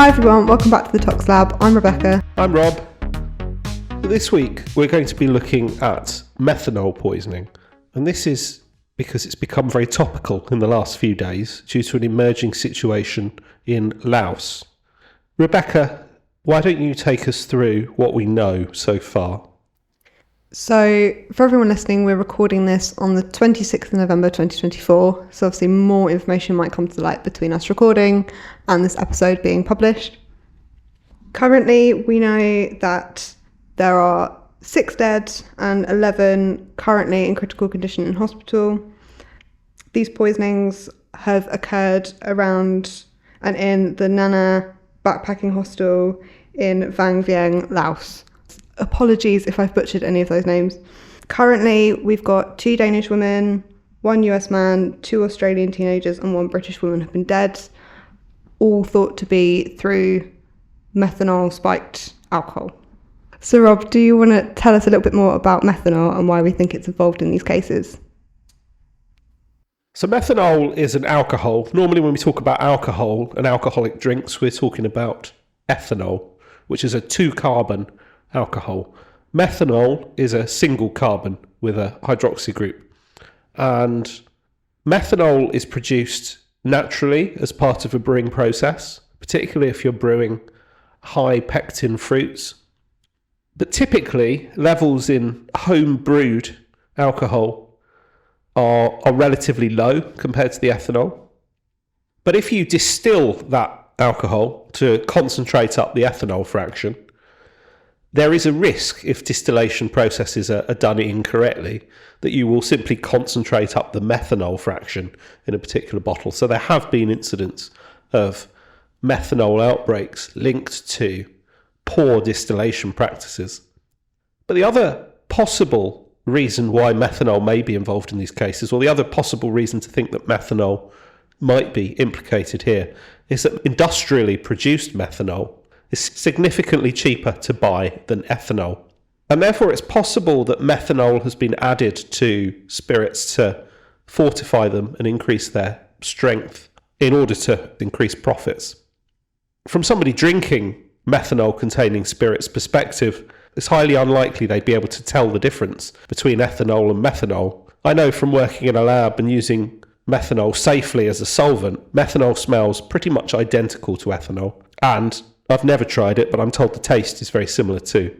Hi everyone, welcome back to the Tox Lab. I'm Rebecca. I'm Rob. This week we're going to be looking at methanol poisoning, and this is because it's become very topical in the last few days due to an emerging situation in Laos. Rebecca, why don't you take us through what we know so far? So, for everyone listening, we're recording this on the 26th of November 2024, so obviously more information might come to light between us recording and this episode being published. Currently, we know that there are 6 dead and 11 currently in critical condition in hospital. These poisonings have occurred around and in the Nana backpacking hostel in Vang Vieng, Laos. Apologies if I've butchered any of those names. Currently, we've got 2 Danish women, 1 US man, 2 Australian teenagers and 1 British woman have been dead, all thought to be through methanol spiked alcohol. So Rob, do you want to tell us a little bit more about methanol and why we think it's involved in these cases? So methanol is an alcohol. Normally when we talk about alcohol and alcoholic drinks, we're talking about ethanol, which is a 2-carbon alcohol. Methanol is a single carbon with a hydroxy group. And methanol is produced naturally as part of a brewing process, particularly if you're brewing high pectin fruits. But typically, levels in home brewed alcohol are relatively low compared to the ethanol. But if you distill that alcohol to concentrate up the ethanol fraction, there is a risk, if distillation processes are done incorrectly, that you will simply concentrate up the methanol fraction in a particular bottle. So there have been incidents of methanol outbreaks linked to poor distillation practices. But the other possible reason why methanol may be involved in these cases, or the other possible reason to think that methanol might be implicated here, is that industrially produced methanol is significantly cheaper to buy than ethanol. And therefore it's possible that methanol has been added to spirits to fortify them and increase their strength in order to increase profits. From somebody drinking methanol containing spirits perspective, it's highly unlikely they'd be able to tell the difference between ethanol and methanol. I know from working in a lab and using methanol safely as a solvent, methanol smells pretty much identical to ethanol, and I've never tried it, but I'm told the taste is very similar too.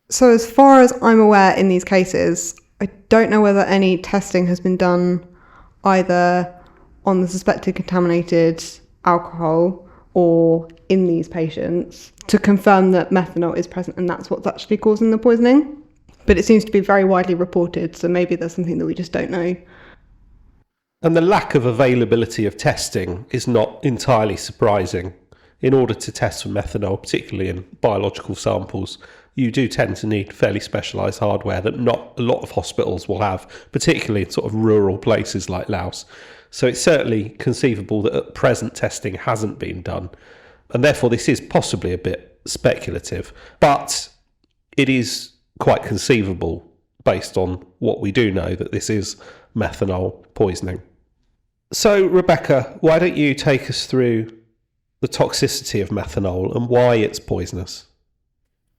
So as far as I'm aware in these cases, I don't know whether any testing has been done either on the suspected contaminated alcohol or in these patients to confirm that methanol is present and that's what's actually causing the poisoning. But it seems to be very widely reported, so maybe there's something that we just don't know. And the lack of availability of testing is not entirely surprising. In order to test for methanol, particularly in biological samples, you do tend to need fairly specialised hardware that not a lot of hospitals will have, particularly in sort of rural places like Laos. So it's certainly conceivable that at present testing hasn't been done. And therefore this is possibly a bit speculative, but it is quite conceivable based on what we do know that this is methanol poisoning. So Rebecca, why don't you take us through the toxicity of methanol and why it's poisonous?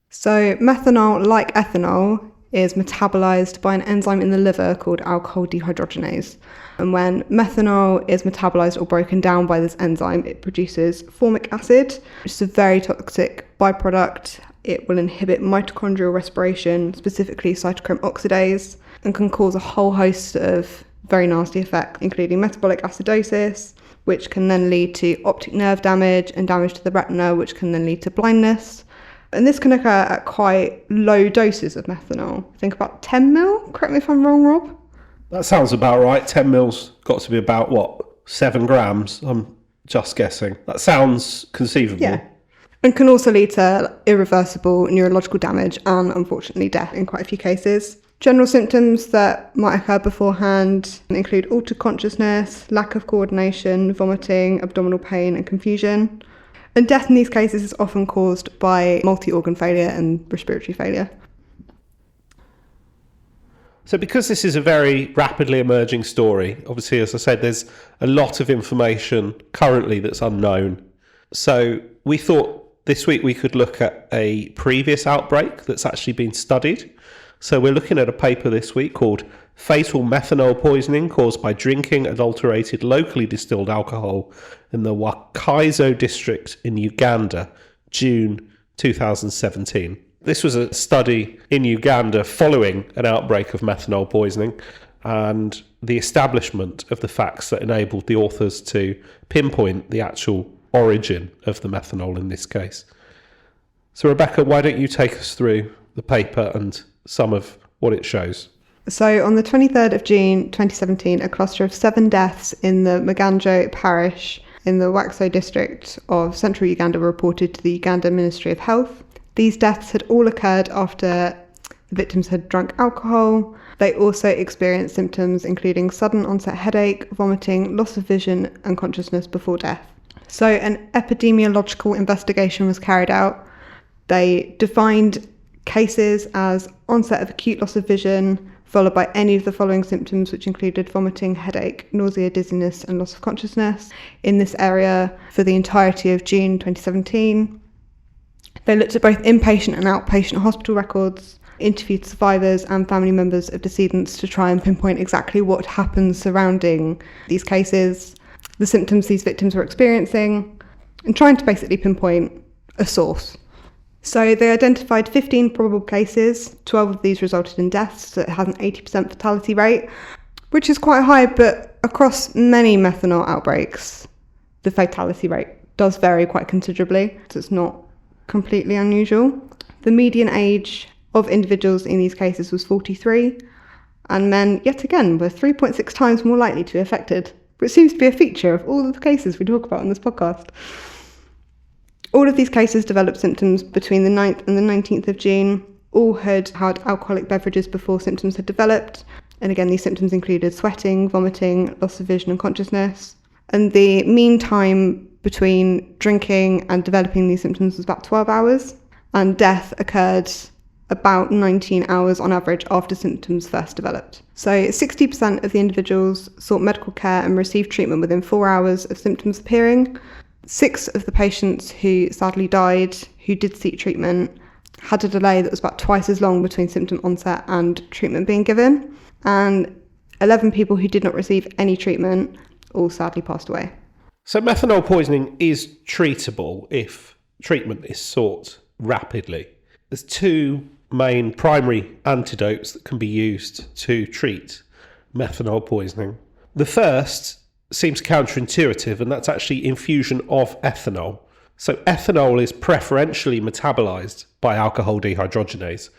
So methanol, like ethanol, is metabolized by an enzyme in the liver called alcohol dehydrogenase. And when methanol is metabolized or broken down by this enzyme, it produces formic acid, which is a very toxic byproduct. It will inhibit mitochondrial respiration, specifically cytochrome oxidase, and can cause a whole host of very nasty effects, including metabolic acidosis, which can then lead to optic nerve damage and damage to the retina, which can then lead to blindness. And this can occur at quite low doses of methanol. I think about 10 mil, correct me if I'm wrong, Rob? That sounds about right. 10 mil's got to be about, 7 grams? I'm just guessing. That sounds conceivable. Yeah. And can also lead to irreversible neurological damage and, unfortunately, death in quite a few cases. General symptoms that might occur beforehand include altered consciousness, lack of coordination, vomiting, abdominal pain and confusion. And death in these cases is often caused by multi-organ failure and respiratory failure. So because this is a very rapidly emerging story, obviously, as I said, there's a lot of information currently that's unknown. So we thought this week we could look at a previous outbreak that's actually been studied. So we're looking at a paper this week called Fatal Methanol Poisoning Caused by Drinking Adulterated Locally Distilled Alcohol in the Wakaizo District in Uganda, June 2017. This was a study in Uganda following an outbreak of methanol poisoning and the establishment of the facts that enabled the authors to pinpoint the actual origin of the methanol in this case. So Rebecca, why don't you take us through the paper and some of what it shows? So on the 23rd of June 2017, a cluster of 7 deaths in the Maganjo parish in the Wakso district of central Uganda were reported to the Uganda Ministry of Health. These deaths had all occurred after the victims had drunk alcohol. They also experienced symptoms including sudden onset headache, vomiting, loss of vision and consciousness before death. So an epidemiological investigation was carried out. They defined cases as onset of acute loss of vision, followed by any of the following symptoms, which included vomiting, headache, nausea, dizziness and loss of consciousness in this area for the entirety of June 2017. They looked at both inpatient and outpatient hospital records, interviewed survivors and family members of decedents to try and pinpoint exactly what happened surrounding these cases, the symptoms these victims were experiencing, and trying to basically pinpoint a source. So they identified 15 probable cases. 12 of these resulted in deaths, so it has an 80% fatality rate, which is quite high, but across many methanol outbreaks, the fatality rate does vary quite considerably, so it's not completely unusual. The median age of individuals in these cases was 43, and men, yet again, were 3.6 times more likely to be affected, which seems to be a feature of all of the cases we talk about on this podcast. All of these cases developed symptoms between the 9th and the 19th of June. All had had alcoholic beverages before symptoms had developed. And again, these symptoms included sweating, vomiting, loss of vision and consciousness. And the mean time between drinking and developing these symptoms was about 12 hours. And death occurred about 19 hours on average after symptoms first developed. So 60% of the individuals sought medical care and received treatment within 4 hours of symptoms appearing. 6 of the patients who sadly died, who did seek treatment, had a delay that was about twice as long between symptom onset and treatment being given. And 11 people who did not receive any treatment all sadly passed away. So methanol poisoning is treatable if treatment is sought rapidly. There's 2 main primary antidotes that can be used to treat methanol poisoning. The first seems counterintuitive, and that's actually infusion of ethanol. So ethanol is preferentially metabolized by alcohol dehydrogenase.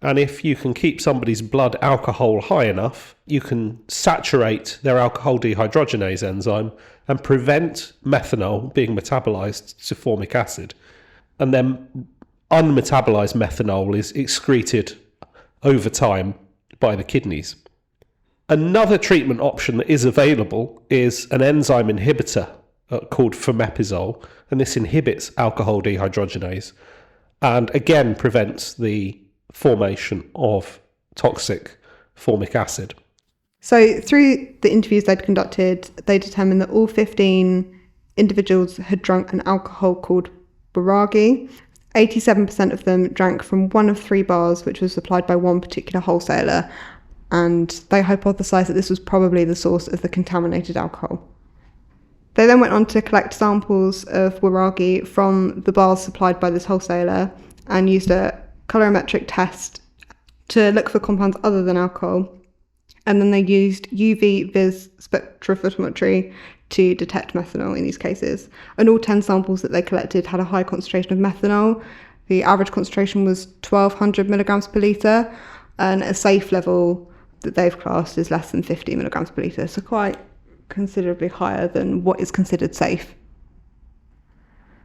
And if you can keep somebody's blood alcohol high enough, you can saturate their alcohol dehydrogenase enzyme and prevent methanol being metabolized to formic acid. And then unmetabolized methanol is excreted over time by the kidneys. Another treatment option that is available is an enzyme inhibitor called fomepizole, and this inhibits alcohol dehydrogenase and again prevents the formation of toxic formic acid. So through the interviews they'd conducted, they determined that all 15 individuals had drunk an alcohol called boragi. 87% of them drank from one of 3 bars, which was supplied by one particular wholesaler, and they hypothesised that this was probably the source of the contaminated alcohol. They then went on to collect samples of boragi from the bars supplied by this wholesaler and used a colorimetric test to look for compounds other than alcohol. And then they used UV-vis spectrophotometry to detect methanol in these cases. And all 10 samples that they collected had a high concentration of methanol. The average concentration was 1,200 milligrams per litre, and a safe level that they've classed is less than 50 milligrams per litre, so quite considerably higher than what is considered safe.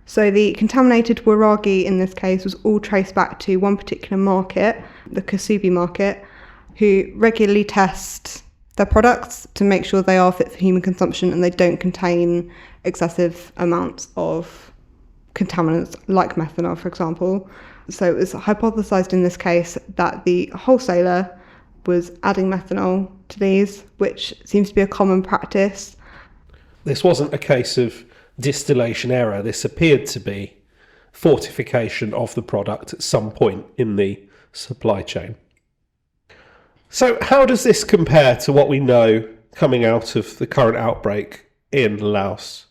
So the contaminated boragi in this case was all traced back to one particular market, the Kasubi market, who regularly test their products to make sure they are fit for human consumption and they don't contain excessive amounts of contaminants like methanol, for example. So it was hypothesized in this case that the wholesaler was adding methanol to these, which seems to be a common practice. This wasn't a case of distillation error. This appeared to be fortification of the product at some point in the supply chain. So how does this compare to what we know coming out of the current outbreak in Laos?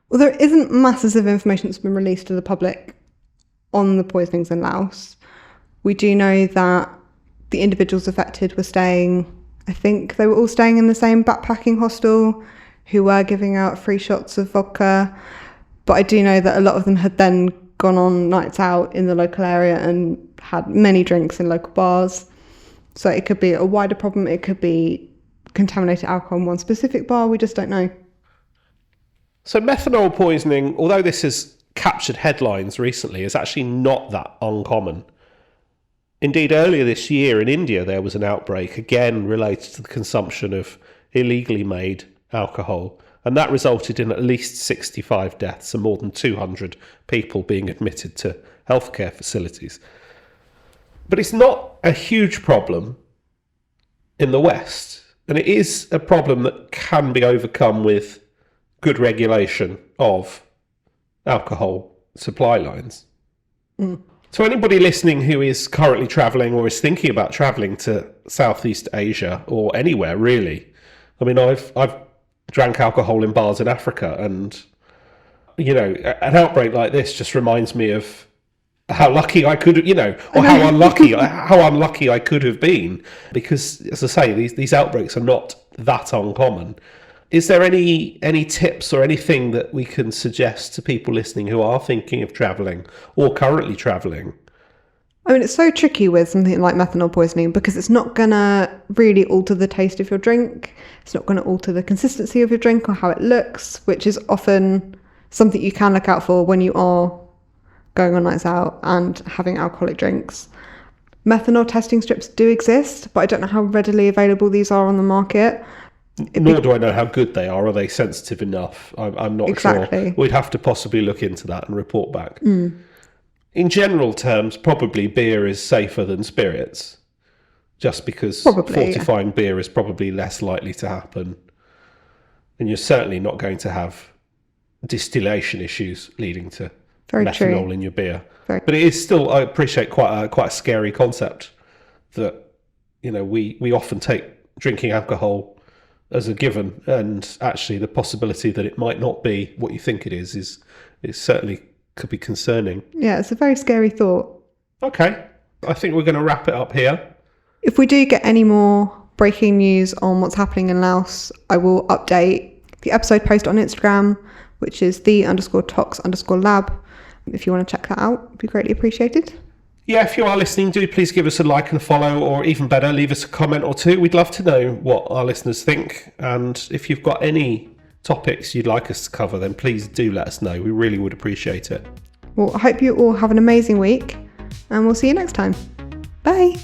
Well, there isn't masses of information that's been released to the public on the poisonings in Laos. We do know that the individuals affected were staying, I think they were all staying in the same backpacking hostel who were giving out free shots of vodka. But I do know that a lot of them had then gone on nights out in the local area and had many drinks in local bars. So it could be a wider problem. It could be contaminated alcohol in one specific bar. We just don't know. So methanol poisoning, although this has captured headlines recently, is actually not that uncommon. Indeed, earlier this year in India, there was an outbreak, again related to the consumption of illegally made alcohol. And that resulted in at least 65 deaths and more than 200 people being admitted to healthcare facilities. But it's not a huge problem in the West. And it is a problem that can be overcome with good regulation of alcohol supply lines. So anybody listening who is currently travelling or is thinking about travelling to Southeast Asia or anywhere really, I mean, I've drank alcohol in bars in Africa, and you know, an outbreak like this just reminds me of how lucky I could, you know, or how unlucky I could have been, because, as I say, these outbreaks are not that uncommon. Is there any tips or anything that we can suggest to people listening who are thinking of travelling or currently travelling? I mean, it's so tricky with something like methanol poisoning because it's not going to really alter the taste of your drink. It's not going to alter the consistency of your drink or how it looks, which is often something you can look out for when you are going on nights out and having alcoholic drinks. Methanol testing strips do exist, but I don't know how readily available these are on the market. Nor do I know how good they are. Are they sensitive enough? I'm not Exactly. sure. We'd have to possibly look into that and report back. In general terms, probably beer is safer than spirits, just because fortifying beer is probably less likely to happen. And you're certainly not going to have distillation issues leading to methanol in your beer. But it is still, I appreciate, quite a scary concept that, you know, we often take drinking alcohol as a given, and actually the possibility that it might not be what you think it is certainly could be concerning. Yeah, it's a very scary thought. Okay, I think we're going to wrap it up here. If we do get any more breaking news on what's happening in Laos, I will update the episode post on Instagram, which is the_tox_lab. If you want to check that out, it'd be greatly appreciated. Yeah, if you are listening, do please give us a like and a follow, or even better, leave us a comment or two. We'd love to know what our listeners think. And if you've got any topics you'd like us to cover, then please do let us know. We really would appreciate it. Well, I hope you all have an amazing week, and we'll see you next time. Bye.